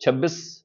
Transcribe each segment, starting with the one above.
26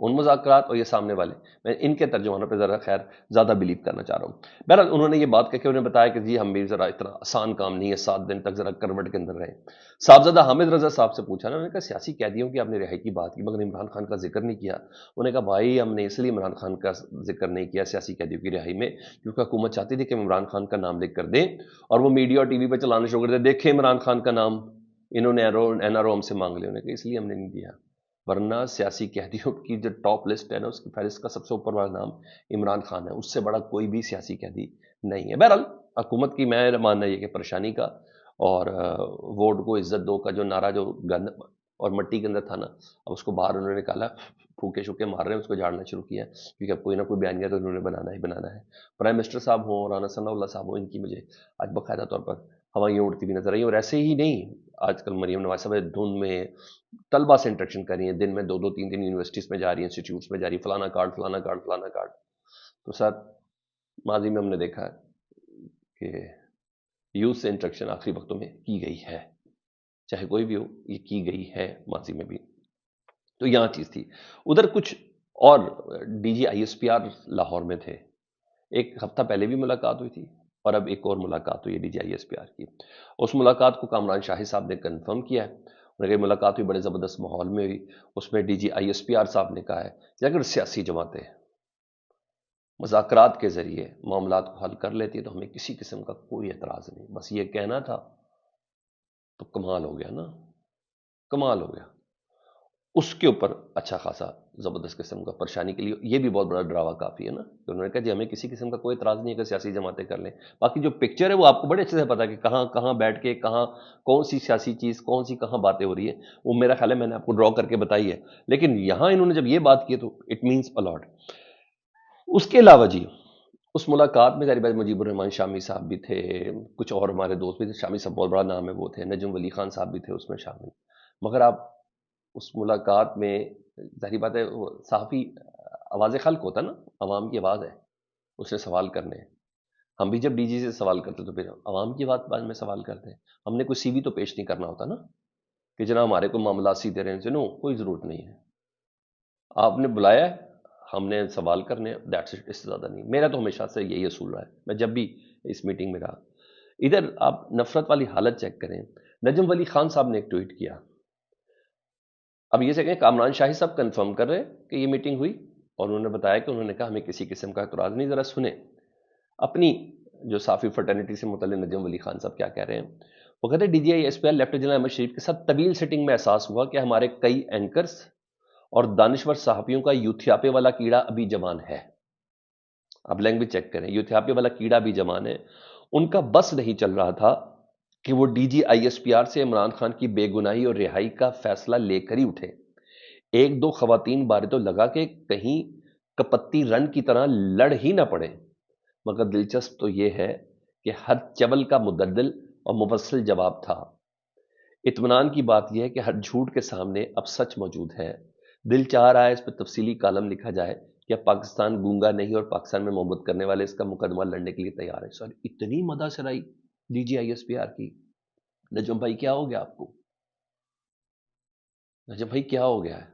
ان مذاکرات اور یہ سامنے والے، میں ان کے ترجمانوں پہ ذرا خیر زیادہ بلیو کرنا چاہ رہا ہوں۔ بہرحال انہوں نے یہ بات کہہ کے انہیں بتایا کہ جی ہم بھی ذرا اتنا آسان کام نہیں ہے، 7 دن تک ذرا کروٹ کے اندر رہے۔ صاحبزادہ حامد رضا صاحب سے پوچھا نا، انہوں نے کہا سیاسی قیدیوں کی آپ نے رہائی کی بات کی مگر عمران خان کا ذکر نہیں کیا۔ انہوں نے کہا بھائی ہم نے اس لیے عمران خان کا ذکر نہیں کیا سیاسی قیدیوں کی رہائی میں کیونکہ حکومت چاہتی تھی کہ ہم عمران خان کا نام لکھ کر دیں اور وہ میڈیا اور ٹی وی پہ چلانا شروع کر دیں، دیکھیں عمران خان کا نام انہوں نے این آر او ہم سے مانگ لیا۔ انہوں نے کہا اس لیے ہم نے نہیں دیا، ورنہ سیاسی قیدیوں کی جو ٹاپ لسٹ ہے نا اس کی فہرست کا سب سے اوپر والا نام عمران خان ہے، اس سے بڑا کوئی بھی سیاسی قیدی نہیں ہے۔ بہرحال حکومت کی میں ماننا یہ کہ پریشانی کا اور ووٹ کو عزت دو کا جو نعرہ جو گند اور مٹی کے اندر تھا نا، اب اس کو باہر انہوں نے نکالا، پھوکے شوکے مار رہے ہیں، اس کو جھاڑنا شروع کیا کیونکہ اب کوئی نہ کوئی بیانیہ تو انہوں نے بنانا ہی بنانا ہے۔ پرائم منسٹر صاحب ہوں، رانا ثناء اللہ صاحب ہوں، ان کی مجھے آج باقاعدہ طور پر ہوائیاں اڑتی بھی نظر آئی، اور ایسے ہی نہیں، آج کل مریم نواز صاحب دھند میں طلبہ سے انٹریکشن کر رہی ہیں، دن میں 2-2 3 یونیورسٹیز میں جا رہی ہیں، انسٹیٹیوٹس میں جا رہی ہیں، فلانا کارڈ فلانا کارڈ فلانا کارڈ۔ تو سر ماضی میں ہم نے دیکھا ہے کہ یوتھ سے انٹریکشن آخری وقتوں میں کی گئی ہے، چاہے کوئی بھی ہو یہ کی گئی ہے ماضی میں بھی۔ تو یہاں چیز تھی، ادھر کچھ اور D G I S P R Lahore میں تھے، ایک ہفتہ پہلے بھی ملاقات ہوئی تھی اور اب ایک اور ملاقات ہوئی ہے D G I S P R کی۔ اس ملاقات کو کامران شاہد صاحب نے کنفرم کیا ہے، انہوں نے ملاقات ہوئی بڑے زبردست ماحول میں ہوئی، اس میں D G I S P R صاحب نے کہا ہے کہ اگر سیاسی جماعتیں مذاکرات کے ذریعے معاملات کو حل کر لیتی ہے تو ہمیں کسی قسم کا کوئی اعتراض نہیں، بس یہ کہنا تھا تو کمال ہو گیا نا، کمال ہو گیا۔ اس کے اوپر اچھا خاصا زبردست قسم کا پریشانی کے لیے یہ بھی بہت بڑا ڈراوا کافی ہے نا کہ انہوں نے کہا جی ہمیں کسی قسم کا کوئی اعتراض نہیں ہے کہ سیاسی جماعتیں کر لیں، باقی جو پکچر ہے وہ آپ کو بڑے اچھے سے پتا کہ کہاں کہاں بیٹھ کے کہاں کون سی سیاسی چیز کون سی کہاں باتیں ہو رہی ہے، وہ میرا خیال ہے میں نے آپ کو ڈرا کر کے بتائی ہے، لیکن یہاں انہوں نے جب یہ بات کی تو اٹ مینس الاٹ۔ اس کے علاوہ جی اس ملاقات میں ظاہر بات مجیب الرحمان شامی صاحب بھی تھے، کچھ اور ہمارے دوست بھی تھے، شامی صاحب بہت بڑا نام ہے وہ تھے، نجم ولی خان صاحب بھی تھے اس میں شامل، مگر آپ اس ملاقات میں ظاہری بات ہے صحافی آواز خلق ہوتا ہے نا، عوام کی آواز ہے، اس نے سوال کرنے ہیں، ہم بھی جب ڈی جی سے سوال کرتے تو پھر عوام کی بات بعد میں سوال کرتے ہیں، ہم نے کوئی سی وی تو پیش نہیں کرنا ہوتا نا کہ جناب ہمارے کو معاملات سیدھے رہنے سے، نو کوئی ضرورت نہیں ہے، آپ نے بلایا ہے ہم نے سوال کرنے، دیٹس اٹ، اس سے زیادہ نہیں۔ میرا تو ہمیشہ سے یہی اصول رہا ہے، میں جب بھی اس میٹنگ میں رہا۔ ادھر آپ نفرت والی حالت چیک کریں، نجم ولی خان صاحب نے ایک ٹویٹ کیا، اب یہ سے کہیں کامران شاہد صاحب کنفرم کر رہے کہ یہ میٹنگ ہوئی اور انہوں نے بتایا کہ انہوں نے کہا ہمیں کسی قسم کا اعتراض نہیں، ذرا سنیں اپنی جو صافی فرٹرنیٹی سے متعلق نجم ولی خان صاحب کیا کہہ رہے ہیں۔ وہ کہتے ہیں D G I S P R lieutenant general Ahmed Sharif کے ساتھ طویل سیٹنگ میں احساس ہوا کہ ہمارے کئی اینکرز اور دانشور صحافیوں کا یوتھیاپے والا کیڑا ابھی جوان ہے، اب لینگویج چیک کریں، یوتھیاپے والا کیڑا بھی جوان ہے، ان کا بس نہیں چل رہا تھا کہ وہ D G I S P R سے عمران خان کی بے گناہی اور رہائی کا فیصلہ لے کر ہی اٹھے۔ ایک دو خواتین بارے تو لگا کہ کہیں کپتی رن کی طرح لڑ ہی نہ پڑے، مگر دلچسپ تو یہ ہے کہ ہر چول کا مدلل اور مفصل جواب تھا۔ اطمینان کی بات یہ ہے کہ ہر جھوٹ کے سامنے اب سچ موجود ہے، دل چاہ رہا ہے اس پہ تفصیلی کالم لکھا جائے کہ پاکستان گونگا نہیں اور پاکستان میں محبت کرنے والے اس کا مقدمہ لڑنے کے لیے تیار ہے۔ سر اتنی مدح سرائی D G I S P R کی، نجم بھائی کیا ہو گیا آپ کو؟ نجم بھائی کیا ہو گیا ہے؟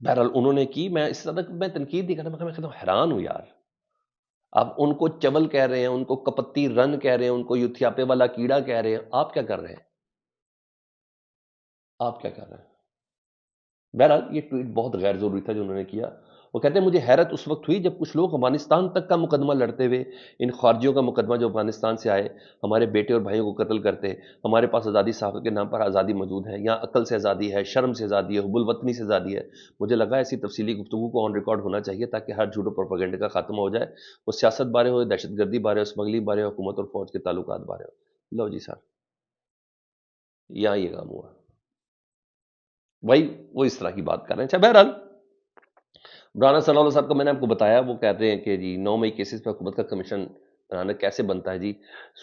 بہرحال انہوں نے کی، میں اس طرح میں تنقید نہیں کرتا، میں حیران ہوں یار، آپ ان کو چول کہہ رہے ہیں، ان کو کپتی رن کہہ رہے ہیں، ان کو یوتھیاپے والا کیڑا کہہ رہے ہیں، آپ کیا کر رہے ہیں؟ آپ کیا کر رہے ہیں؟ بہرحال یہ ٹویٹ بہت غیر ضروری تھا جو انہوں نے کیا۔ وہ کہتے ہیں مجھے حیرت اس وقت ہوئی جب کچھ لوگ افغانستان تک کا مقدمہ لڑتے ہوئے ان خارجیوں کا مقدمہ جو افغانستان سے آئے ہمارے بیٹے اور بھائیوں کو قتل کرتے، ہمارے پاس آزادی صحافت کے نام پر آزادی موجود ہے، یہاں عقل سے آزادی ہے، شرم سے آزادی ہے، حب الوطنی سے آزادی ہے۔ مجھے لگا ایسی تفصیلی گفتگو کو آن ریکارڈ ہونا چاہیے تاکہ ہر جھوٹ و پروپیگنڈے کا خاتمہ ہو جائے، وہ سیاست بارے ہو، دہشت گردی بارے ہو، اسمگلنگ بارے ہو، حکومت اور فوج کے تعلقات بارے ہو۔ لو جی صاحب یہاں یہ کام ہوا، بھائی وہ اس طرح کی بات کر رہے ہیں۔ اچھا بہرحال رانا ثناء اللہ صاحب کا میں نے آپ کو بتایا، وہ کہتے ہیں کہ جی 9 مئی کیسز پر حکومت کا کمیشن بنانا کیسے بنتا ہے؟ جی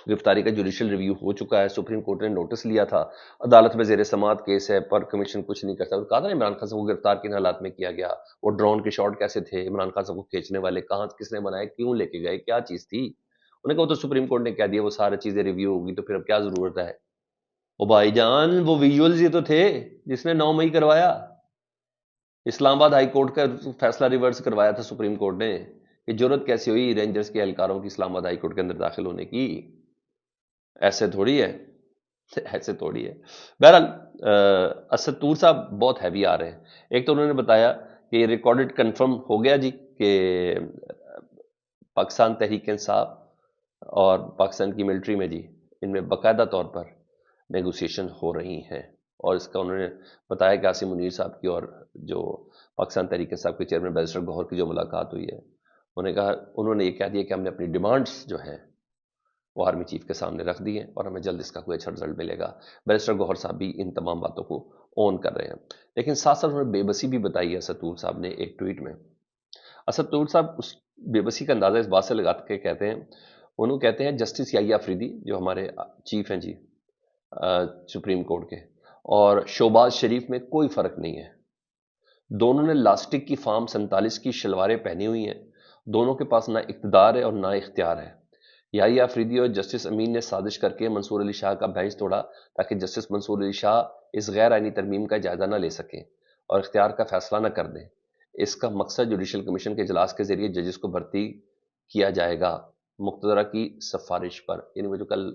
گرفتاری کا جوڈیشل ریویو ہو چکا ہے، سپریم کورٹ نے نوٹس لیا تھا، عدالت میں زیر سماعت کیس ہے، پر کمیشن کچھ نہیں کرتا۔ کہا تھا نا عمران خان صاحب کو گرفتار کن حالات میں کیا گیا، وہ ڈرون کے شاٹ کیسے تھے، عمران خان صاحب کو کھینچنے والے کہاں کس نے بنائے، کیوں لے کے گئے، کیا چیز تھی؟ انہوں نے کہا وہ تو سپریم کورٹ نے کہہ دیا، وہ ساری چیزیں ریویو ہوگی تو پھر اب کیا ضرورت ہے؟ وہ بھائی جان وہ ویژولز یہ تو تھے جس نے 9 مئی کروایا، اسلام آباد ہائی کورٹ کا فیصلہ ریورس کروایا تھا سپریم کورٹ نے کہ جرت کیسی ہوئی رینجرز کے اہلکاروں کی اسلام آباد ہائی کورٹ کے اندر داخل ہونے کی. ایسے تھوڑی ہے، ایسے تھوڑی ہے. بہرحال اسد طور صاحب بہت ہیوی آ رہے ہیں. ایک تو انہوں نے بتایا کہ یہ ریکارڈڈ کنفرم ہو گیا جی کہ پاکستان تحریک انصاف اور پاکستان کی ملٹری میں جی ان میں باقاعدہ طور پر نیگوسیشن ہو رہی ہیں. اور اس کا انہوں نے بتایا کہ عاصم منیر صاحب کی اور جو پاکستان تحریک انصاف کے چیئرمین بیرسٹر گوہر کی جو ملاقات ہوئی ہے، انہوں نے یہ کہہ دیا کہ ہم نے اپنی ڈیمانڈز جو ہیں وہ آرمی چیف کے سامنے رکھ دی ہیں اور ہمیں جلد اس کا کوئی اچھا رزلٹ ملے گا. بیرسٹر گوہر صاحب بھی ان تمام باتوں کو اون کر رہے ہیں. لیکن ساتھ ساتھ انہوں نے بے بسی بھی بتائی ہے اسد طور صاحب نے ایک ٹویٹ میں. اسد طور صاحب اس بے بسی کا اندازہ اس بات سے لگا کے کہتے ہیں جسٹس یحییٰ آفریدی جو ہمارے چیف ہیں جی سپریم کورٹ کے، اور شہباز شریف میں کوئی فرق نہیں ہے. دونوں نے لاسٹک کی فارم 47 کی شلواریں پہنی ہوئی ہیں. دونوں کے پاس نہ اقتدار ہے اور نہ اختیار ہے. یحییٰ آفریدی اور جسٹس امین نے سازش کر کے منصور علی شاہ کا بینچ توڑا تاکہ جسٹس منصور علی شاہ اس غیر آئینی ترمیم کا جائزہ نہ لے سکیں اور اختیار کا فیصلہ نہ کر دیں. اس کا مقصد جوڈیشل کمیشن کے اجلاس کے ذریعے ججز کو بھرتی کیا جائے گا مقتدرہ کی سفارش پر. یعنی وہ جو کل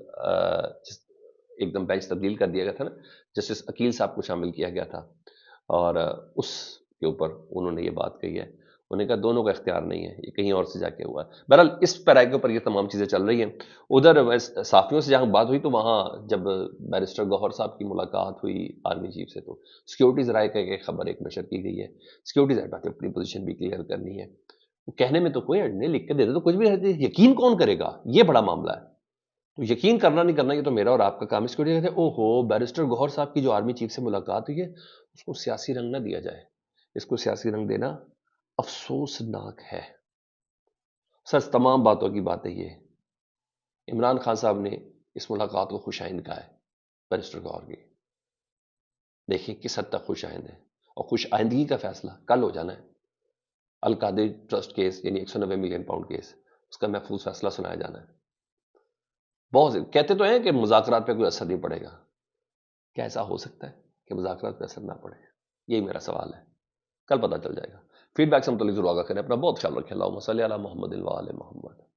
ایک دم بینچ تبدیل کر دیا گیا تھا نا، جسٹس عقیل صاحب کو شامل کیا گیا تھا، اور اس کے اوپر انہوں نے یہ بات کہی ہے. انہوں نے کہا دونوں کا اختیار نہیں ہے، یہ کہیں اور سے جا کے ہوا ہے. بہرحال اس پیراے کے اوپر یہ تمام چیزیں چل رہی ہیں. ادھر صحافیوں سے جہاں بات ہوئی تو وہاں جب بیرسٹر گوہر صاحب کی ملاقات ہوئی آرمی چیف سے تو سیکیورٹی ذرائع کا ایک خبر ایک نشر کی گئی ہے. سیکیورٹی ذرائع پہ اپنی پوزیشن بھی کلیئر کرنی ہے. کہنے میں تو کوئی حرج نہیں، لکھ کے دے دے تو کچھ بھی رہتی، یقین کون کرے گا، یہ بڑا معاملہ ہے. تو یقین کرنا نہیں کرنا یہ تو میرا اور آپ کا کام ہے. سیکیورٹی کہتے ہیں او ہو بیرسٹر گوہر صاحب کی جو آرمی چیف سے ملاقات ہوئی ہے اس کو سیاسی رنگ نہ دیا جائے. اس کو سیاسی رنگ دینا افسوسناک ہے. سر تمام باتوں کی بات ہے یہ عمران خان صاحب نے اس ملاقات کو خوش آئند کہا ہے بیرسٹر گوہر کی. دیکھیں کس حد تک خوش آئند ہے، اور خوش آئندگی کا فیصلہ کل ہو جانا ہے. القادری ٹرسٹ کیس یعنی 190 ملین پاؤنڈ کیس، اس کا محفوظ فیصلہ سنایا جانا ہے. بہت کہتے تو ہیں کہ مذاکرات پہ کوئی اثر نہیں پڑے گا. کیا ایسا ہو سکتا ہے کہ مذاکرات پہ اثر نہ پڑے؟ یہی میرا سوال ہے. کل پتہ چل جائے گا. فیڈ بیک سے متعلق ضرور آگاہ کریں. اپنا بہت خیال رکھیں. اللہم صلی علی محمد و آل محمد.